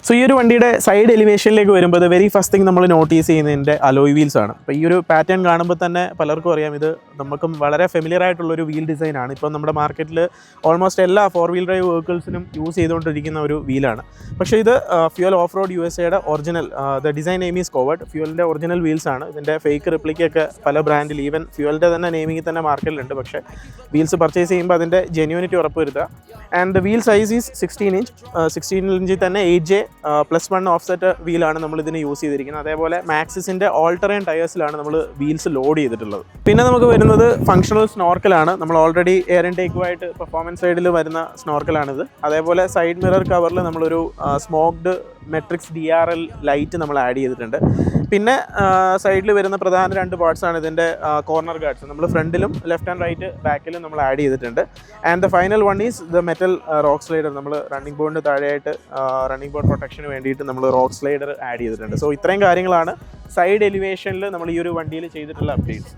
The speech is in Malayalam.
സോ ഈ ഒരു വണ്ടിയുടെ സൈഡ് എലിവേഷനിലേക്ക് വരുമ്പോൾ വെരി ഫസ്റ്റ് തിങ് നമ്മൾ നോട്ടീസ് ചെയ്യുന്നതിൻ്റെ അലോയ് വീൽസ് ആണ്. അപ്പോൾ ഈ ഒരു പാറ്റേൺ കാണുമ്പോൾ തന്നെ പലർക്കും അറിയാം ഇത് നമുക്കും വളരെ ഫെമിലിയർ ആയിട്ടുള്ളൊരു വീൽ ഡിസൈനാണ്. ഇപ്പം നമ്മുടെ മാർക്കറ്റിൽ ഓൾമോസ്റ്റ് എല്ലാ 4-wheel ഡ്രൈവ് വെഹിക്കിൾസിനും യൂസ് ചെയ്തുകൊണ്ടിരിക്കുന്ന ഒരു വീലാണ്. പക്ഷേ ഇത് Fuel off road USA original the design name is Covert ഫ്യൂലിൻ്റെ ഒറിജിനൽ വീൽസ് ആണ്. ഇതിൻ്റെ ഫേക്ക് റിപ്ലിക്കൊക്കെ പല ബ്രാൻഡിൽ ഈവൻ ഫ്യൂലിൻ്റെ തന്നെ നെയിമിങ് തന്നെ മാർക്കറ്റിലുണ്ട്. പക്ഷേ വീൽസ് പർച്ചേസ് ചെയ്യുമ്പോൾ അതിൻ്റെ ജെന്യൂനിറ്റി ഉറപ്പുവരുത്തുക. And the wheel size is 16 inch. 16 ഇഞ്ചിൽ തന്നെ 8J +1 ഓഫ്സെറ്റ് വീലാണ് നമ്മൾ ഇതിന് യൂസ് ചെയ്തിരിക്കുന്നത്. അതേപോലെ മാക്സിസിൻ്റെ ഓൾട്ടറൈൻ ടയേഴ്സിലാണ് നമ്മൾ വീൽസ് ലോഡ് ചെയ്തിട്ടുള്ളത്. പിന്നെ നമുക്ക് വരുന്നത് ഫങ്ഷണൽ സ്നോർക്കലാണ്. നമ്മൾ ഓൾറെഡി എയർ ഇൻടേക്കുമായിട്ട് പെർഫോമൻസ് സൈഡിൽ വരുന്ന സ്നോർക്കലാണിത്. അതേപോലെ സൈഡ് മിറർ കവറിൽ നമ്മളൊരു സ്മോക്ഡ് മെട്രിക്സ് DRL ലൈറ്റ് നമ്മൾ ആഡ് ചെയ്തിട്ടുണ്ട്. പിന്നെ സൈഡിൽ വരുന്ന പ്രധാന 2 പാർട്സാണ് ഇതിൻ്റെ കോർണർ ഗാർഡ്സ്. നമ്മൾ ഫ്രണ്ടിലും ലെഫ്റ്റ് ആൻഡ് റൈറ്റ് ബാക്കിലും നമ്മൾ ആഡ് ചെയ്തിട്ടുണ്ട്. And the final one is the metal rock slider. നമ്മൾ റണ്ണിംഗ് ബോർഡിന് താഴെയായിട്ട് റണ്ണിംഗ് ബോർഡ് പ്രൊട്ടക്ഷന് വേണ്ടിയിട്ട് നമ്മൾ റോക്ക് സ്ലൈഡർ ആഡ് ചെയ്തിട്ടുണ്ട്. സോ ഇത്രയും കാര്യങ്ങളാണ് സൈഡ് എലിവേഷനിൽ നമ്മൾ ഈ ഒരു വണ്ടിയിൽ ചെയ്തിട്ടുള്ള അപ്ഡേറ്റ്സ്.